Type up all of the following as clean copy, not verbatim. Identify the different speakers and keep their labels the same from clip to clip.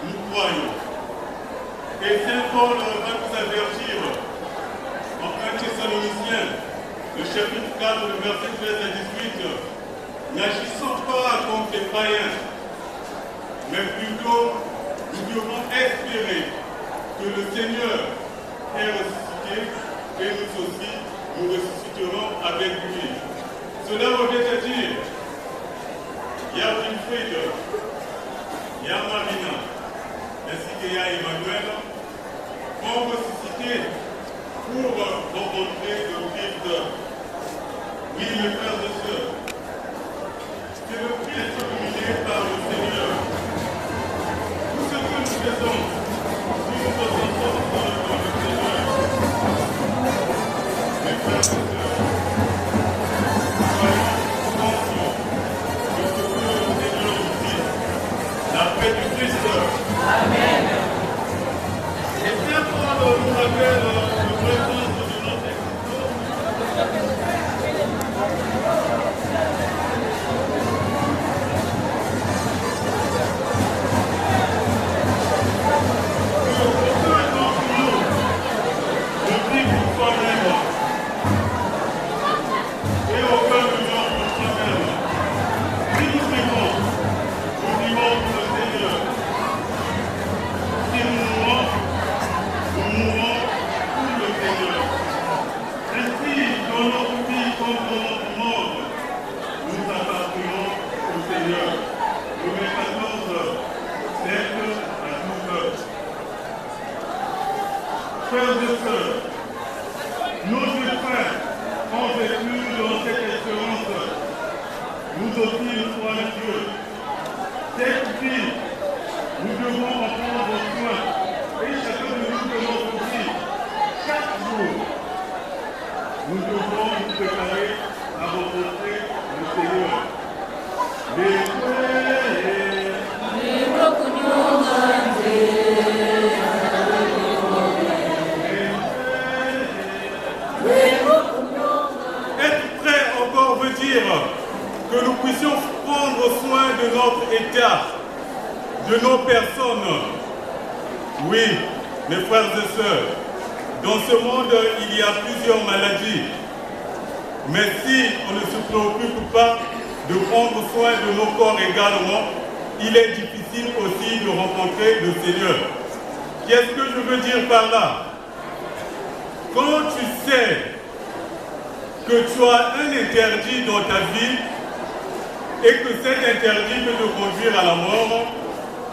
Speaker 1: nous croyons. Et Saint Paul va nous avertir en 1 Thessaloniciens, le chapitre 4, le verset 13 à 18, n'agissons pas comme des païens, mais plutôt nous devons espérer que le Seigneur est ressuscité et nous aussi, nous ressusciterons avec lui. Cela revient à dire, il y a Wilfried, il y a Marina, ainsi qu'il y a Emmanuel, vont ressusciter pour rencontrer le Christ. Oui, mes frères et sœurs, c'est le Christ humilié par le Seigneur. Tout ce que nous faisons, si nous faisons sorte dans le Seigneur, mes frères et sœurs, soyons conscients de ce que le Seigneur nous dit. La paix du Christ. Amen. Et bien Paul nous rappelle le vrai sens de notre existence. Frères et sœurs, nos frères ont vécu dans cette espérance. Nous aussi, nous croyons en Dieu. Cette vie, nous devons en prendre soin. Et chacun de nous de notre vie, chaque jour, nous devons nous préparer à rencontrer le Seigneur. Que nous puissions prendre soin de notre état, de nos personnes. Oui, mes frères et sœurs, dans ce monde, il y a plusieurs maladies. Mais si on ne se préoccupe pas de prendre soin de nos corps également, il est difficile aussi de rencontrer le Seigneur. Qu'est-ce que je veux dire par là? Quand tu sais que tu as un interdit dans ta vie et que cet interdit peut te conduire à la mort,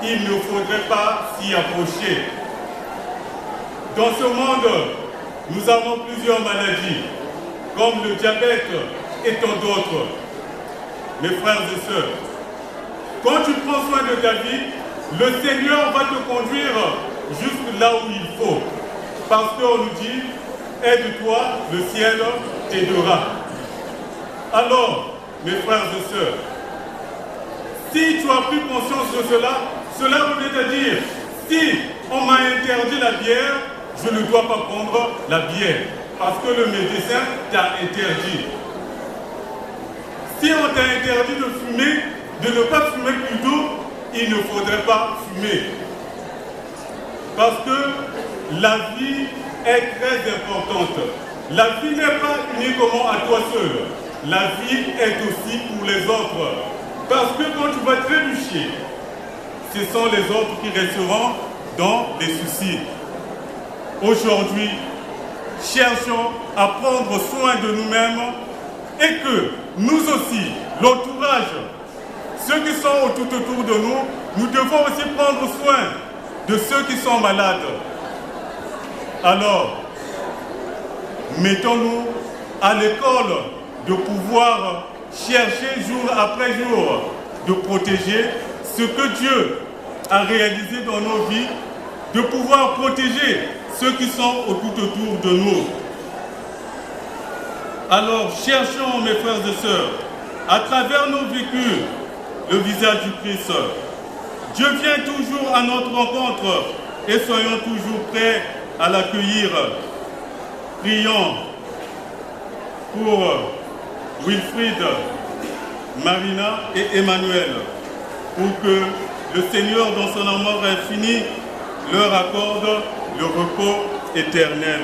Speaker 1: il ne faudrait pas s'y approcher. Dans ce monde, nous avons plusieurs maladies, comme le diabète et tant d'autres. Mes frères et sœurs, quand tu prends soin de ta vie, le Seigneur va te conduire jusque là où il faut. Parce qu'on nous dit, aide-toi, le ciel t'aidera. Alors, mes frères et sœurs, si tu as pris conscience de cela, cela veut à dire, si on m'a interdit la bière, je ne dois pas prendre la bière, parce que le médecin t'a interdit. Si on t'a interdit de fumer, de ne pas fumer plutôt, il ne faudrait pas fumer. Parce que la vie est très importante. La vie n'est pas uniquement à toi seul. La vie est aussi pour les autres. Parce que quand tu vas trébucher, ce sont les autres qui resteront dans les soucis. Aujourd'hui, cherchons à prendre soin de nous-mêmes et que nous aussi, l'entourage, ceux qui sont tout autour de nous, nous devons aussi prendre soin de ceux qui sont malades. Alors, mettons-nous à l'école de pouvoir chercher jour après jour de protéger ce que Dieu a réalisé dans nos vies, de pouvoir protéger ceux qui sont tout autour de nous. Alors, cherchons, mes frères et sœurs, à travers nos vécus, le visage du Christ. Dieu vient toujours à notre rencontre et soyons toujours prêts à l'accueillir. Prions pour Wilfried, Marina et Emmanuel, pour que le Seigneur, dans son amour infini, leur accorde le repos éternel.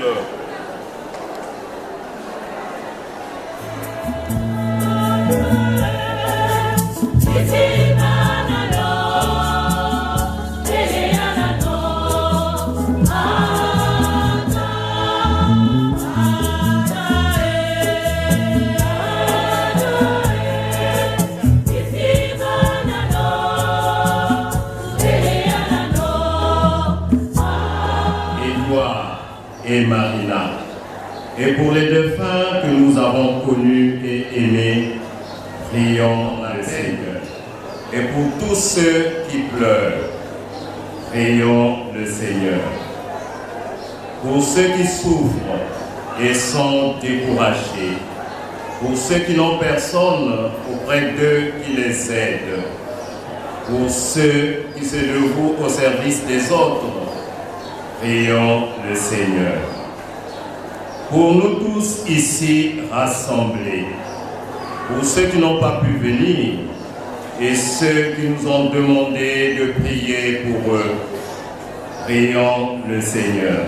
Speaker 2: Et Marina, et pour les défunts que nous avons connus et aimés, prions le Seigneur. Et pour tous ceux qui pleurent, prions le Seigneur. Pour ceux qui souffrent et sont découragés, pour ceux qui n'ont personne auprès d'eux qui les aide, pour ceux qui se dévouent au service des autres, prions le Seigneur. Pour nous tous ici rassemblés, pour ceux qui n'ont pas pu venir et ceux qui nous ont demandé de prier pour eux, prions le Seigneur.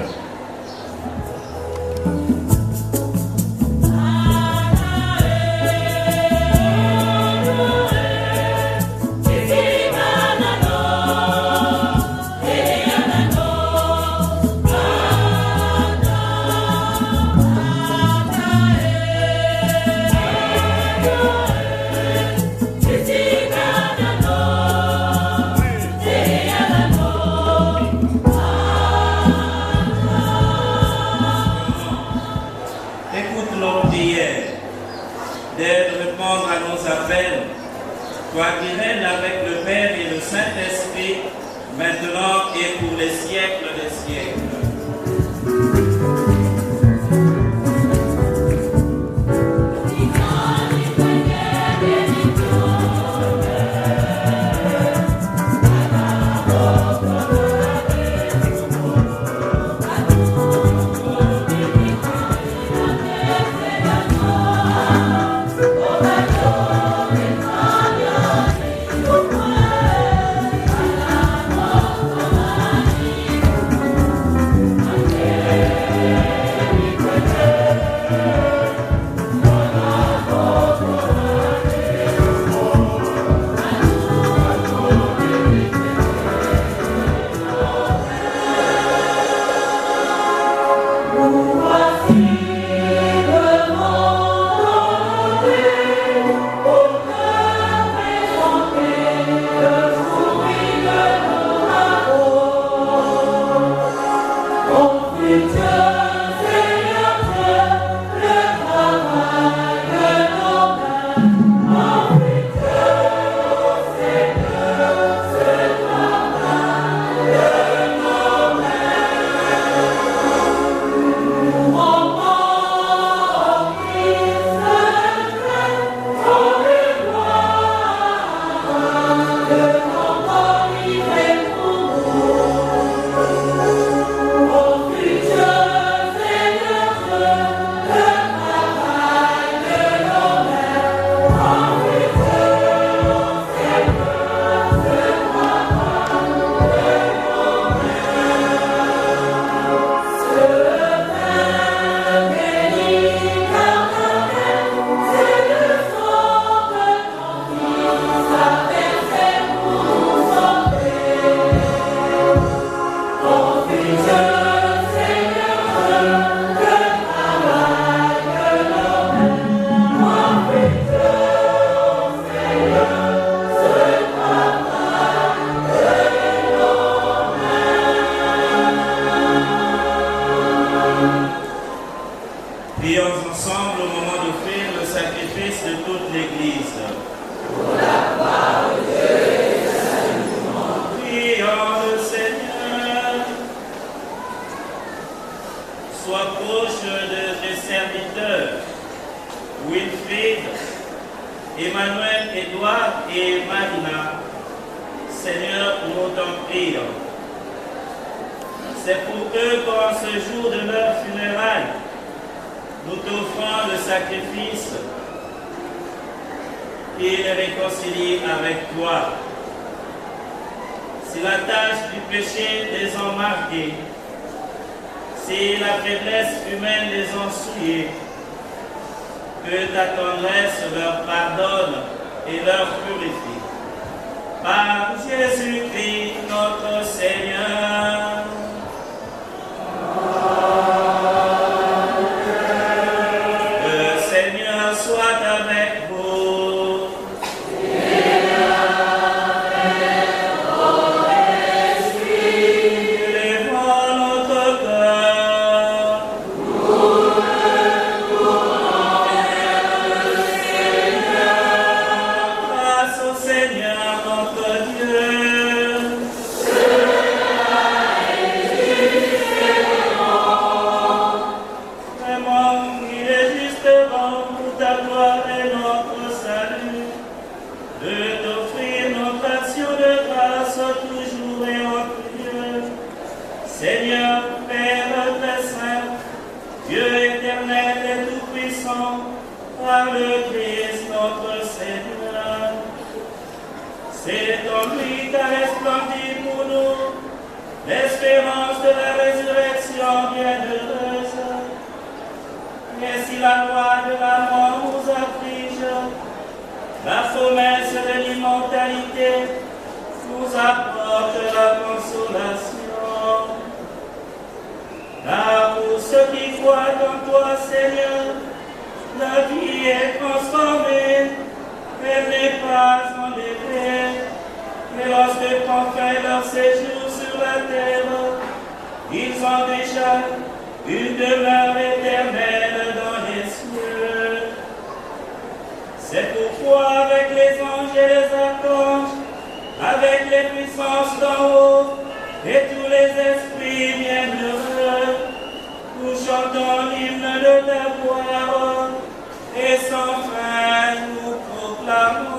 Speaker 3: Toi qui règnes avec le Père et le Saint-Esprit, maintenant et pour les siècles des siècles. C'est pour eux qu'en ce jour de leur funérailles, nous t'offrons le sacrifice qui les réconcilie avec toi. si la tâche du péché les a marqués, si la faiblesse humaine les a souillés, que ta tendresse leur pardonne et leur purifie. Par Jésus-Christ notre Seigneur. Le Seigneur soit avec vous. Élevons notre cœur. Grâce au Seigneur notre Dieu. Vraiment, il est justement pour ta gloire et notre salut de t'offrir notre action de grâce toujours et en Dieu. Seigneur, Père très saint, Dieu éternel et tout-puissant, par le Christ notre Seigneur. C'est en lui qu'a resplendi pour nous l'espérance de la résurrection bienheureuse. Et si la loi de la mort nous afflige, la promesse de l'immortalité nous apporte la consolation. Car pour ceux qui croient en toi, Seigneur, la vie est transformée, elle n'est pas enlevée. Et lorsque prend fin leur séjour sur la terre, ils ont déjà une demeure éternelle dans les cieux. C'est pourquoi avec les anges et les archanges, avec les puissances d'en haut et tous les esprits bienheureux, nous chantons l'hymne de ta gloire et sans fin nous proclamons.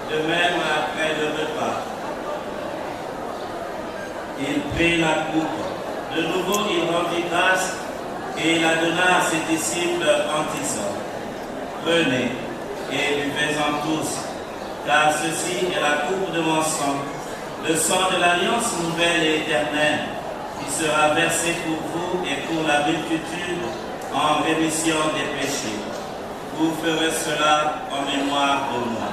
Speaker 3: De même, après le repas, il prit la coupe. De nouveau, il rendit grâce et la donna à ses disciples en disant, prenez et buvez-en tous, car ceci est la coupe de mon sang, le sang de l'alliance nouvelle et éternelle, qui sera versé pour vous et pour la multitude en rémission des péchés. Vous ferez cela en mémoire de moi.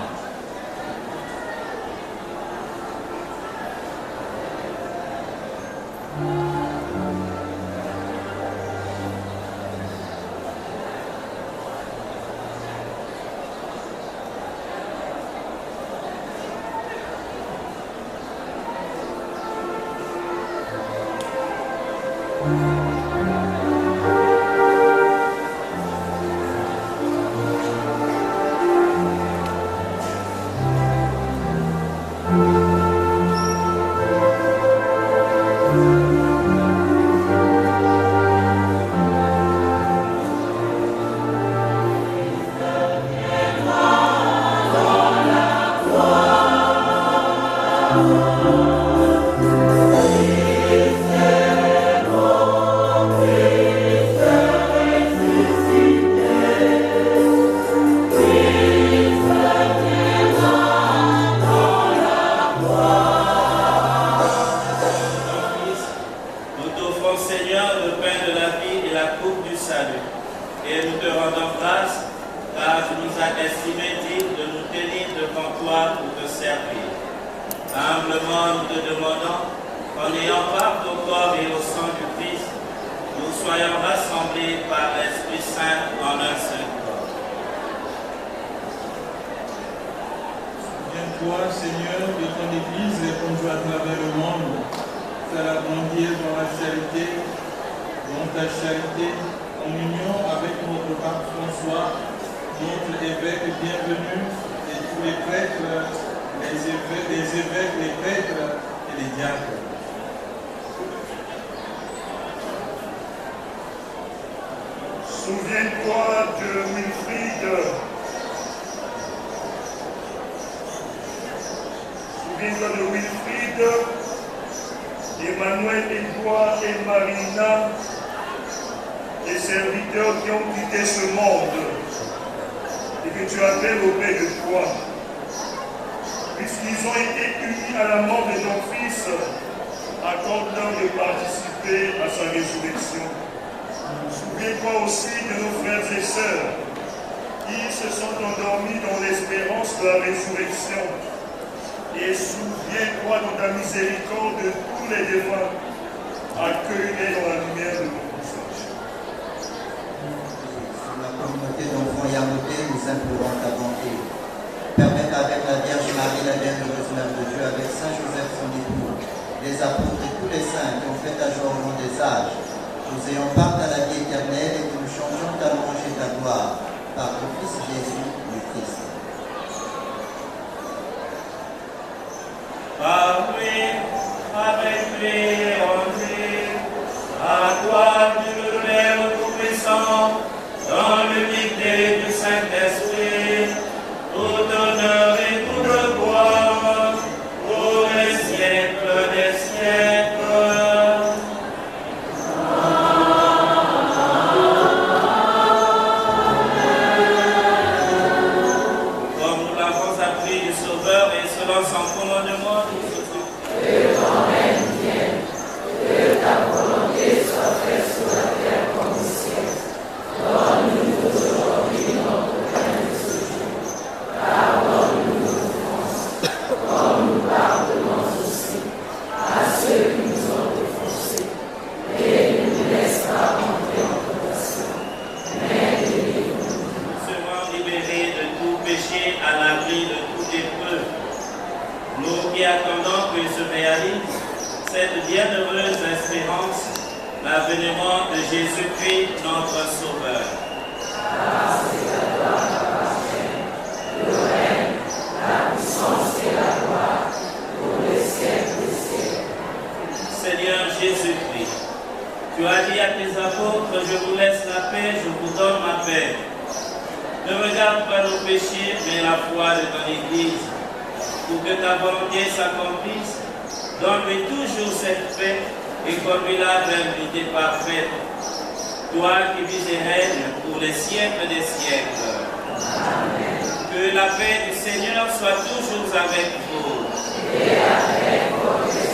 Speaker 4: Souviens-toi de Wilfrid. Souviens-toi de Wilfrid, Emmanuel, Edouard et Marina, les serviteurs qui ont quitté ce monde et que tu appelles auprès de toi. Puisqu'ils ont été unis à la mort de ton Fils, accorde-leur de participer à sa résurrection. Souviens-toi aussi de nos frères et sœurs qui se sont endormis dans l'espérance de la résurrection. Et souviens-toi dans ta miséricorde de tous les défunts. Accueille-les dans la lumière de ton visage.
Speaker 5: Sur la communauté d'enfants Yarmouté, nous implorons ta bonté. Permette avec la Vierge Marie, la bienheureuse Mère de Dieu, avec Saint Joseph son époux, les apôtres et tous les saints qui ont fait ta joie au long des âges, nous ayons part à la vie éternelle et que nous chantions ta louange et ta gloire par ton Fils Jésus, le Christ.
Speaker 3: Par lui, avec lui, en lui, à toi, Dieu le Père Tout-Puissant, dans l'unité du Saint-Esprit, tout honneur et toute gloire, pour les siècles des siècles. Comme nous l'avons appris du Sauveur et selon son commandement, nous faisons. Que ton règne vienne, que ta volonté soit faite sur la terre comme au ciel. Donne-nous aujourd'hui notre pain de ce jour. Pardonne-nous nos offenses, comme nous pardonnons aussi à ceux qui nous ont offensés. Et ne nous laisse pas entrer en tentation, mais délivre-nous. Serons libérés de tout péché, à l'abri de toute épreuve. Nous qui attendons que se réalise cette bienheureuse espérance, l'avènement de Jésus-Christ, notre Sauveur. Grâce et la gloire t'appartiennent, le règne, la puissance et la gloire, pour les siècles des siècles. Seigneur Jésus-Christ, tu as dit à tes apôtres, je vous laisse la paix, je vous donne ma paix. Ne regarde pas nos péchés, mais la foi de ton Église, pour que ta volonté s'accomplisse, Donne-lui toujours cette paix et conduis-la vers l'unité parfaite. Toi qui vis et règnes pour les siècles des siècles. Amen. Que la paix du Seigneur soit toujours avec vous. Et avec vous aussi.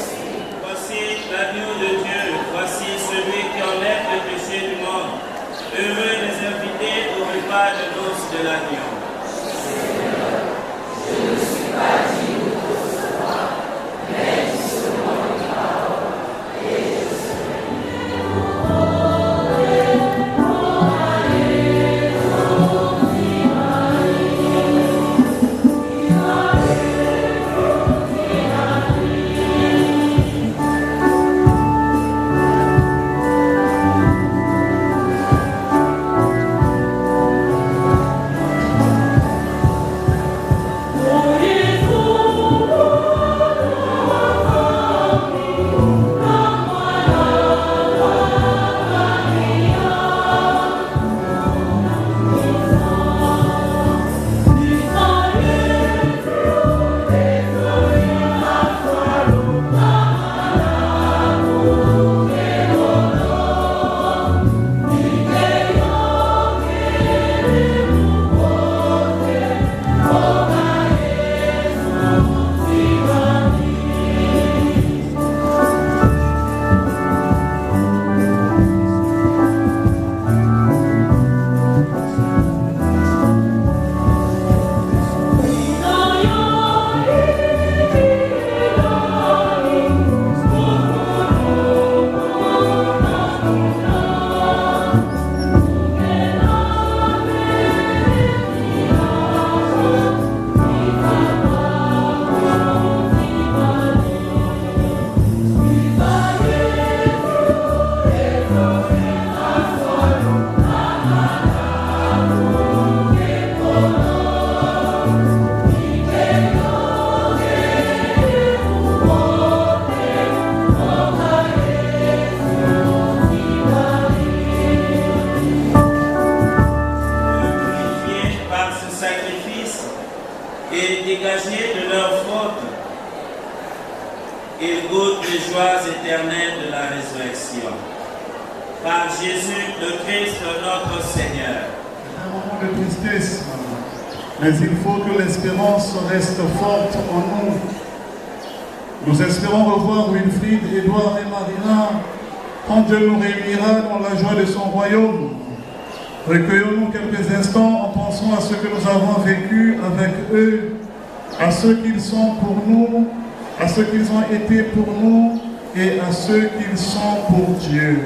Speaker 3: Voici l'agneau de Dieu, voici celui qui enlève le péché du monde. Heureux les invités au repas de noces de l'agneau. Seigneur, je ne suis pas digne de te recevoir, mais dis seulement une parole et je serai
Speaker 6: Mais il faut que l'espérance reste forte en nous. Nous espérons revoir Wilfried, Édouard et Marina quand Dieu nous réunira dans la joie de son royaume. Recueillons-nous quelques instants en pensant à ce que nous avons vécu avec eux, à ceux qu'ils sont pour nous, à ceux qu'ils ont été pour nous et à ceux qu'ils sont pour Dieu.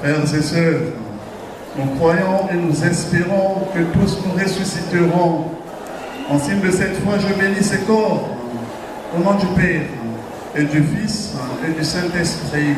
Speaker 6: Frères et sœurs, nous croyons et nous espérons que tous nous ressusciterons. En signe de cette foi, je bénis ces corps, au nom du Père, et du Fils, et du Saint-Esprit.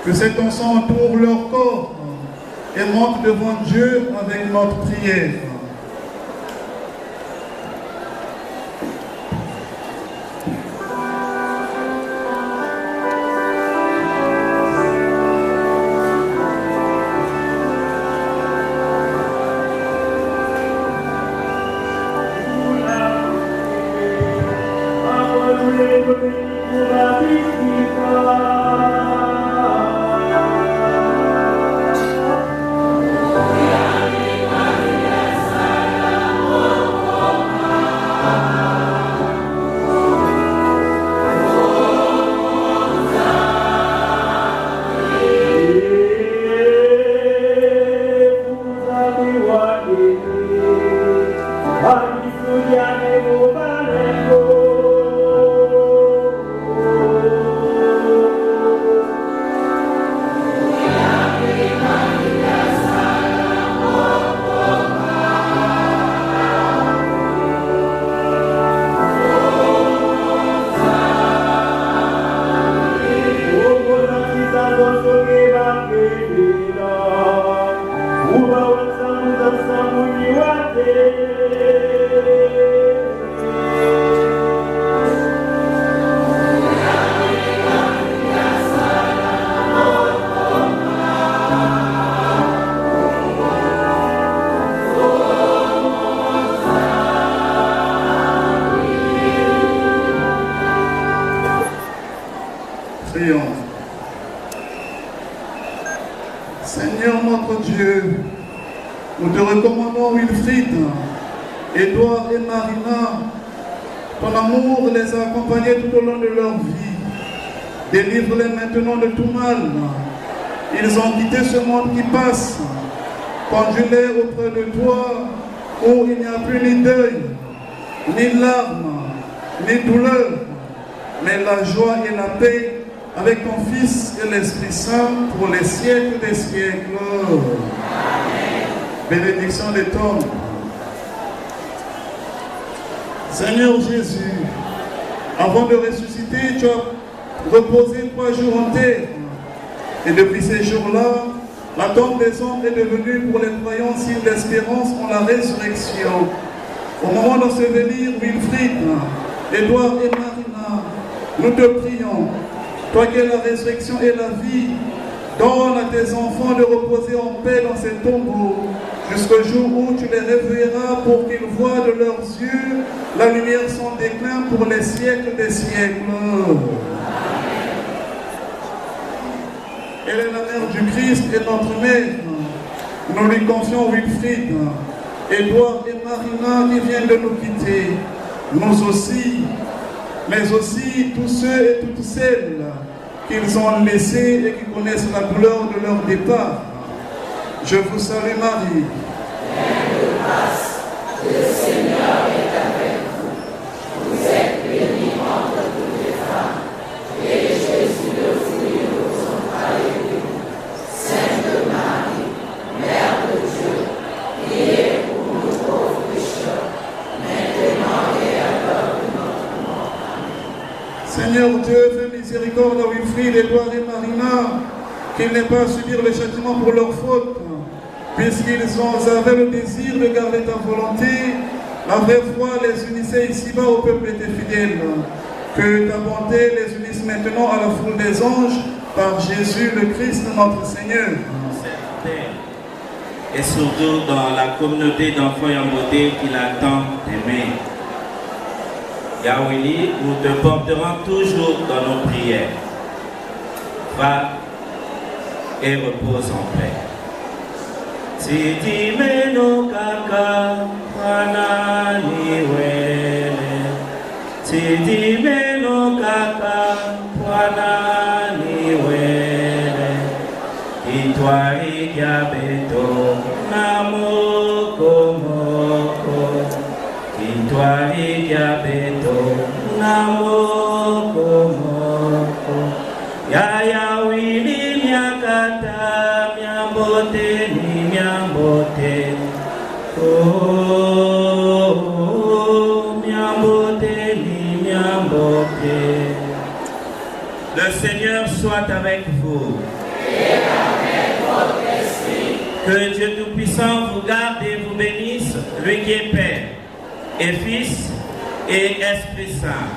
Speaker 6: Que cet encens entoure leur corps et monte devant Dieu avec notre prière. Seigneur notre Dieu, nous te recommandons Wilfried, Édouard et Marina. Ton amour les a accompagnés tout au long de leur vie. Délivre-les maintenant de tout mal. Ils ont quitté ce monde qui passe. Conduis-les auprès de toi, où il n'y a plus ni deuil, ni larmes, ni douleur, mais la joie et la paix avec ton Fils et l'Esprit Saint pour les siècles des siècles. Amen. Bénédiction des tombes. Seigneur Jésus, avant de ressusciter, tu as reposé 3 jours en terre. Et depuis ces jours-là, la tombe des hommes est devenue pour les croyants signe d'espérance en la résurrection. Au moment d'ensevelir Wilfried, Édouard et Marina, nous te prions. Toi qui es la résurrection et la vie, donne à tes enfants de reposer en paix dans ces tombeaux, jusqu'au jour où tu les réveilleras pour qu'ils voient de leurs yeux la lumière sans déclin pour les siècles des siècles. Elle est la mère du Christ et notre mère. Nous lui confions Wilfried, Édouard et Marina qui viennent de nous quitter. Nous aussi, mais aussi tous ceux et toutes celles qu'ils ont laissés et qui connaissent la douleur de leur départ. Je vous salue Marie.
Speaker 7: Pleine de grâce, le Seigneur est avec vous. Vous êtes bénie entre toutes les femmes, et Jésus, le fruit de vos entrailles, est béni. Sainte Marie, Mère de Dieu, priez pour nous pauvres pécheurs, maintenant et à l'heure de notre mort. Amen.
Speaker 6: Seigneur Dieu, fais miséricorde à Wilfried, Édouard et Marina, qu'ils n'aient pas à subir le châtiment pour leurs fautes, puisqu'ils avaient le désir de garder ta volonté. La vraie foi les unissait ici-bas au peuple et tes fidèles. Que ta bonté les unisse maintenant à la foule des anges, par Jésus le Christ notre Seigneur.
Speaker 8: Et surtout dans la communauté d'enfants Yamboté qui l'attend d'aimer. Yahweh, nous te porterons toujours dans nos prières. Va et repose en paix. Titi meno kaka wana niwele. Titi meno kaka wana niwele. Itwari diabeto namoko moko. Itwari diabeto namoko moko. Yaya wili miakata miambote ni miambote. Oh, miambote ni miambote. Le Seigneur soit avec vous.
Speaker 7: Et avec votre esprit.
Speaker 8: Que Dieu Tout-Puissant vous garde et vous bénisse, lui qui est Père et Fils et Esprit Saint.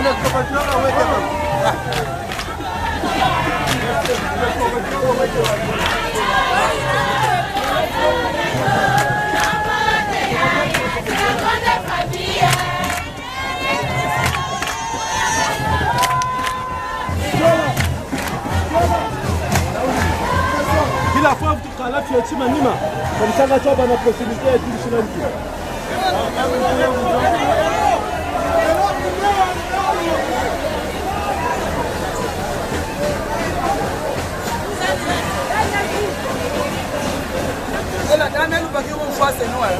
Speaker 9: Kila fois tukala tuachima nyuma kwa mtanga tu bana possibilité ya kushina mtu.
Speaker 10: Ela dá menos para que eu faça não é.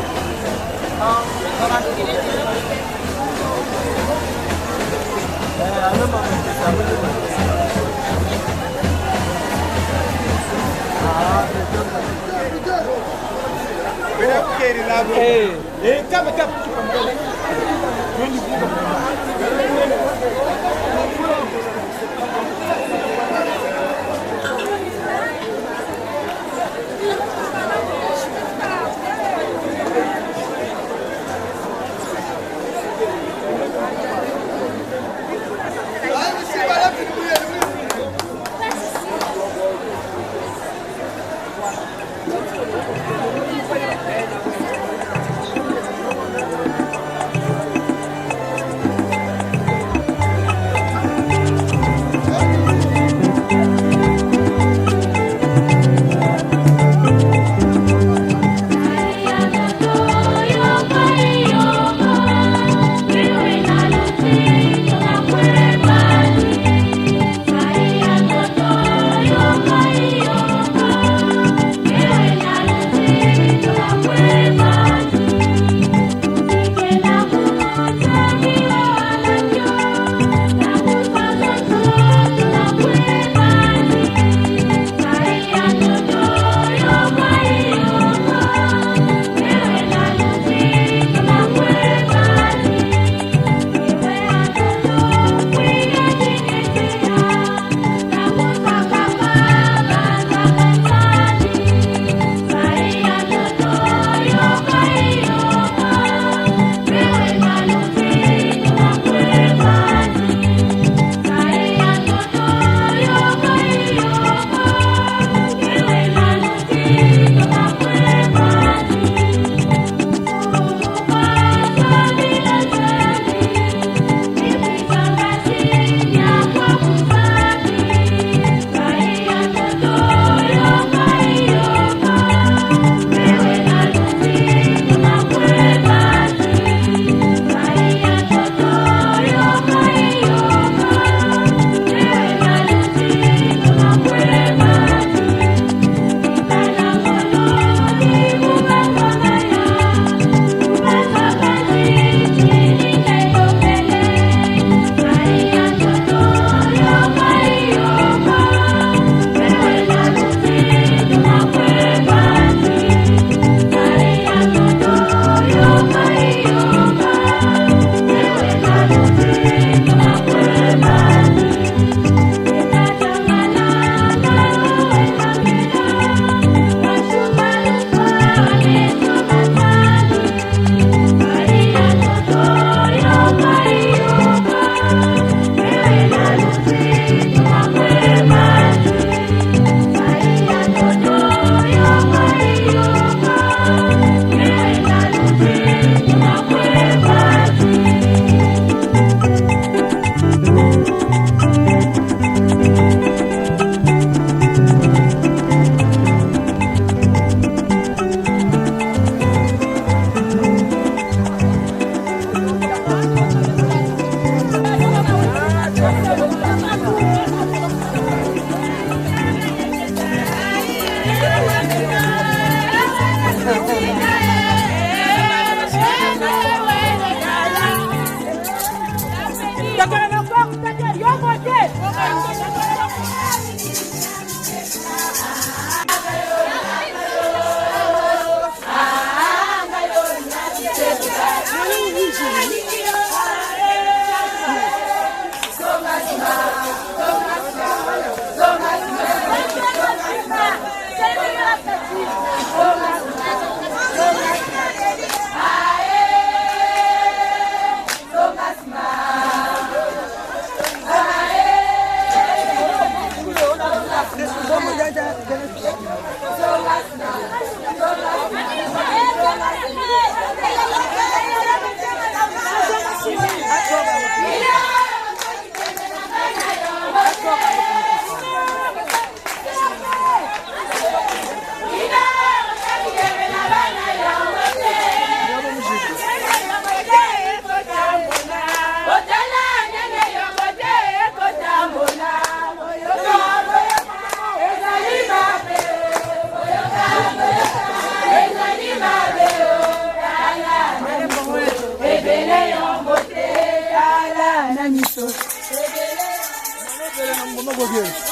Speaker 7: Bye.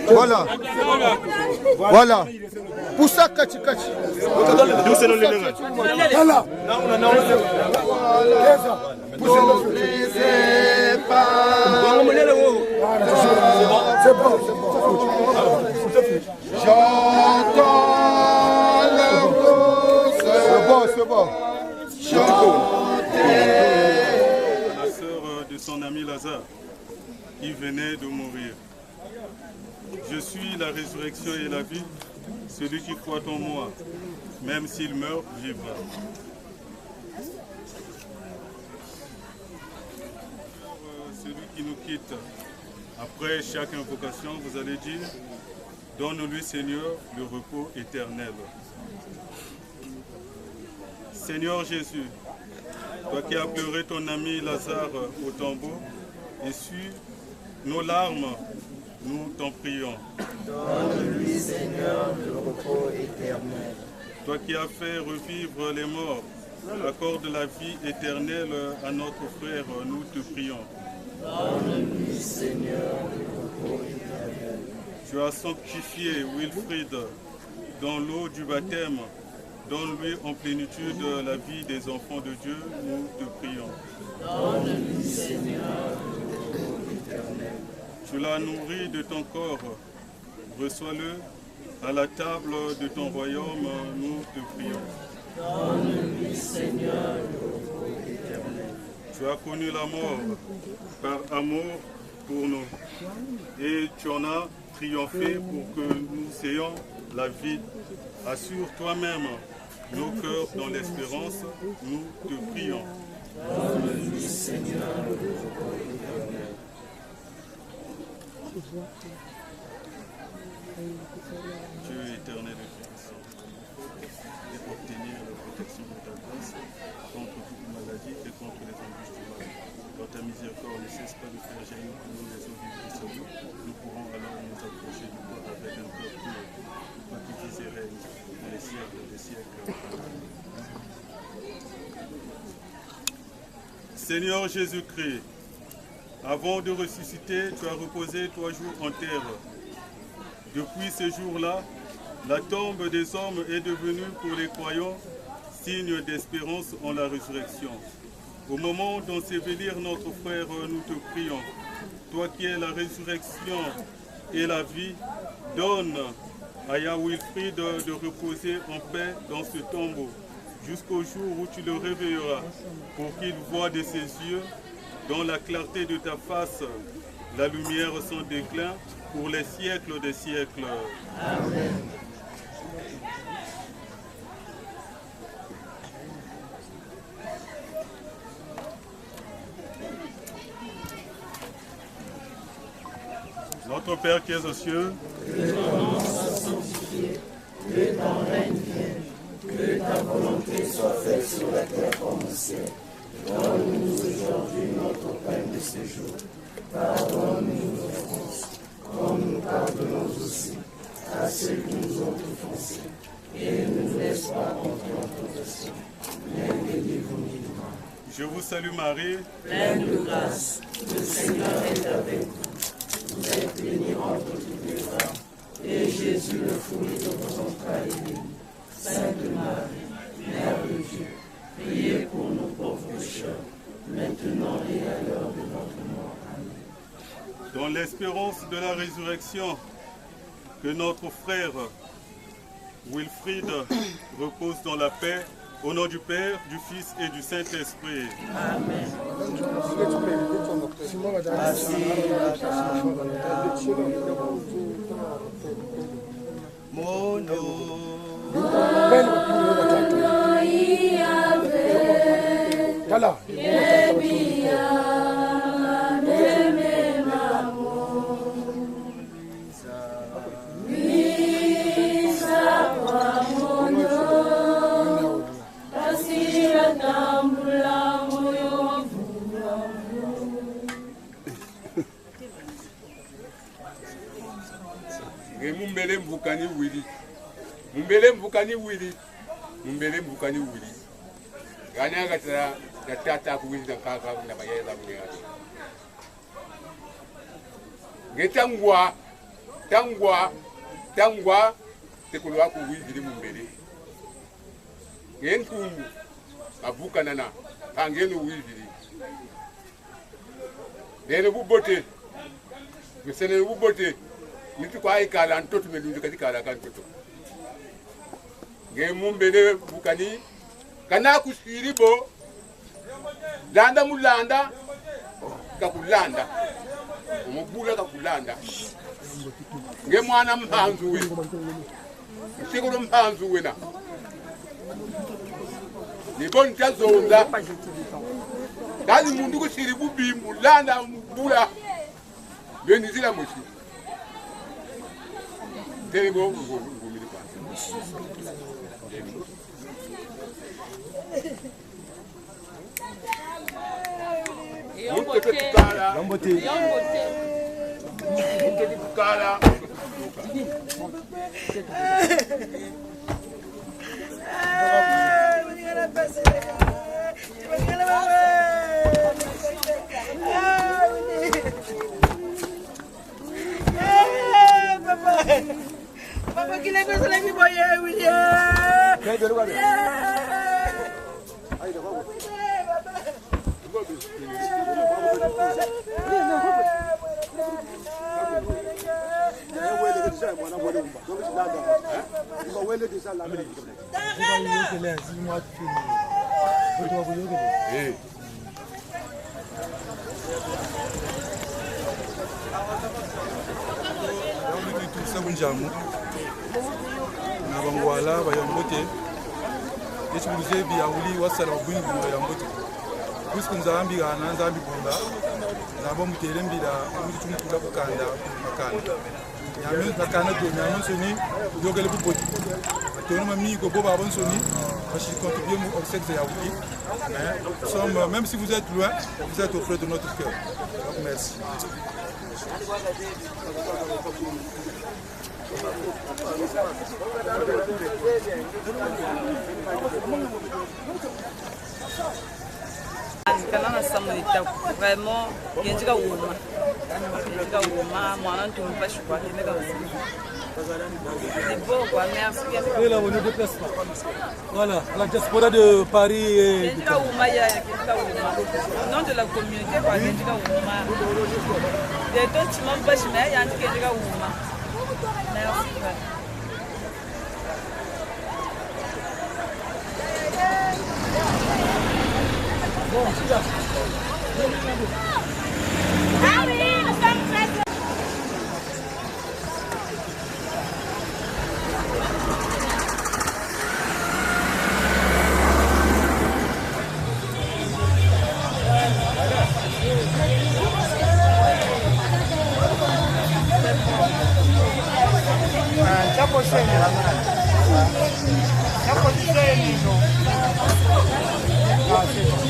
Speaker 11: Voilà. Voilà. Pour ça, Kachi. C'est bon.
Speaker 1: La sœur de son ami Lazare qui venait de mourir. Je suis la résurrection et la vie. Celui qui croit en moi, même s'il meurt, vivra. Celui qui nous quitte, après chaque invocation, vous allez dire, donne-lui, Seigneur, le repos éternel. Seigneur Jésus, toi qui as pleuré ton ami Lazare au tombeau, essuie nos larmes, nous t'en prions.
Speaker 5: Donne-lui, Seigneur, le repos éternel.
Speaker 1: Toi qui as fait revivre les morts, accorde la vie éternelle à notre frère, nous te prions.
Speaker 5: Donne-lui, Seigneur, le repos éternel.
Speaker 1: Tu as sanctifié Wilfried dans l'eau du baptême. Donne-lui en plénitude la vie des enfants de Dieu, nous te prions.
Speaker 5: Donne-lui, Seigneur, le repos éternel.
Speaker 1: Tu l'as nourri de ton corps, reçois-le à la table de ton royaume, nous te prions.
Speaker 5: Donne-lui, Seigneur, le repos éternel.
Speaker 1: Tu as connu la mort par amour pour nous, et tu en as triomphé pour que nous ayons la vie. Assure toi-même nos cœurs dans l'espérance, nous te prions.
Speaker 5: Donne-lui, Seigneur, le repos éternel.
Speaker 1: Dieu éternel et puissant, et obtenir la protection de ta grâce contre toute maladie et contre les embûches du mal. Dans ta miséricorde, ne cesse pas de faire jaillir pour nous les eaux vives du salut. Nous pourrons alors nous approcher du corps avec un cœur pur, toi qui vis et règnes dans les siècles des siècles. Seigneur Jésus-Christ, avant de ressusciter, tu as reposé 3 jours en terre. Depuis ce jour-là, la tombe des hommes est devenue pour les croyants signe d'espérance en la résurrection. Au moment d'ensevelir notre frère, nous te prions. Toi qui es la résurrection et la vie, donne à Wilfried de reposer en paix dans ce tombeau, jusqu'au jour où tu le réveilleras, pour qu'il voie de ses yeux, dans la clarté de ta face, la lumière sans déclin, pour les siècles des siècles.
Speaker 5: Amen.
Speaker 1: Notre Père qui es aux cieux,
Speaker 5: que ton nom soit sanctifié, que ton règne vienne, que ta volonté soit faite sur la terre comme au ciel. Donne-nous aujourd'hui notre pain de ce jour. Pardonne-nous nos offenses, comme nous pardonnons aussi à ceux qui nous ont offensés. Et ne nous laisse pas entrer en tentation, mais délivre-nous du mal.
Speaker 1: Je vous salue Marie,
Speaker 5: pleine de grâce, le Seigneur est avec vous. Vous êtes bénie entre toutes les femmes, et Jésus, le fruit de vos entrailles, est béni. Sainte Marie, Mère de Dieu, priez pour nos pauvres pécheurs, maintenant et à l'heure de notre mort. Amen.
Speaker 1: Dans l'espérance de la résurrection, que notre frère Wilfried repose dans la paix Au nom du Père, du Fils et du Saint-Esprit.
Speaker 3: Amen.
Speaker 12: Mumbele mbukani wili. Mumbele mbukani wili. Mumbele mbukani wili. Gani agatara tata kuwili na kaka na bayeza mwenyewe. Getangwa tangwa tekulwa kuwili mumbele. Gentumbu abuka nana angenu wili. Nene bubote. Mesene bubote. Nitu kwa ikala ntoto melundu katika ala kan toto. Nge mumbele bukani kana kusiribo landa mulanda kakulanda umubula kakulanda nge mwana mpanzu we sikolo mpanzu we na ni bon tazonda dali mundu kusiribu bimbu landa mubula beni zila mushi Tengo ngumili kwa. Mutete tukala. Yambote tukala.
Speaker 10: Papa, que legal você leva boy William.
Speaker 12: Quer ver agora?
Speaker 10: Aí, vamos.
Speaker 13: Sabunjamu na bangwala bayambote yechibuluze biyawuli wasala bwingi bayambote kusiku nzambi gana nzambi bunda nabo mutere mbira muri tumukula kukanda makanda nyame nakana do nyame soni dogele buboti tono mami go boba bon soni parce qu'il contribue au sexe yawuli sommes même si vous êtes loin vous êtes auprès de notre cœur. Donc merci.
Speaker 14: Kana samuni ta vraiment yenjika uma mwana ntumpa shukwa keneka c'est beau quoi, merci bien.
Speaker 9: Et là on ne déplace pas. Voilà, la diaspora de Paris et
Speaker 14: yenjika uma ya yenjika uma au nom de la communauté quoi yenjika uma de ton tu m'en pas mais yenjika uma merci.
Speaker 10: Bon, c'est là. Ah oui, nous sommes prêts. Chapo seni. Chapo seni. Ah, c'est bon.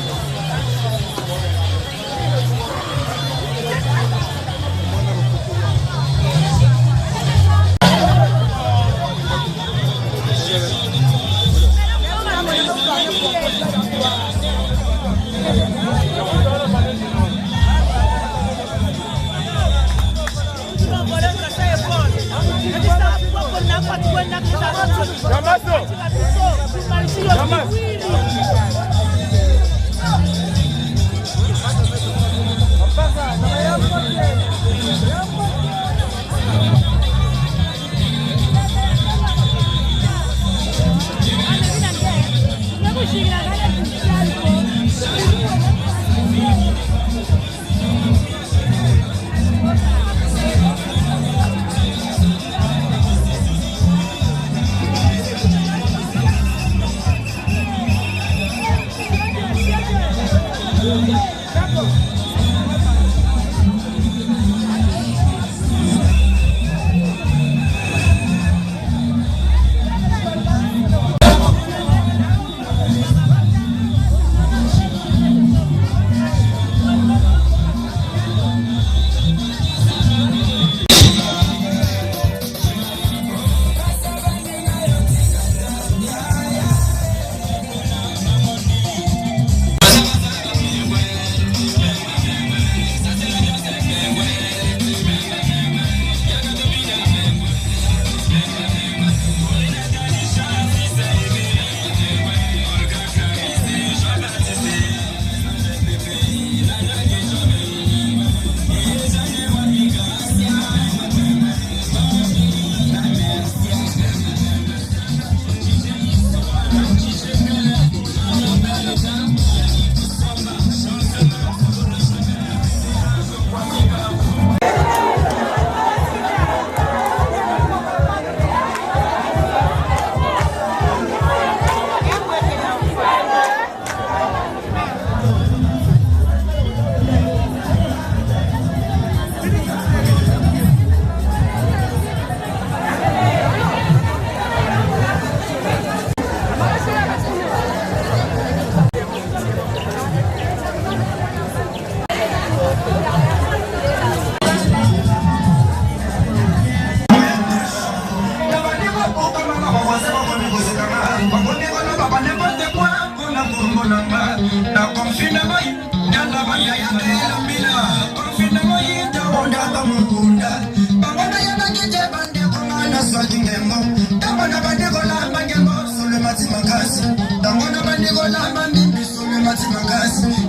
Speaker 15: Makasi,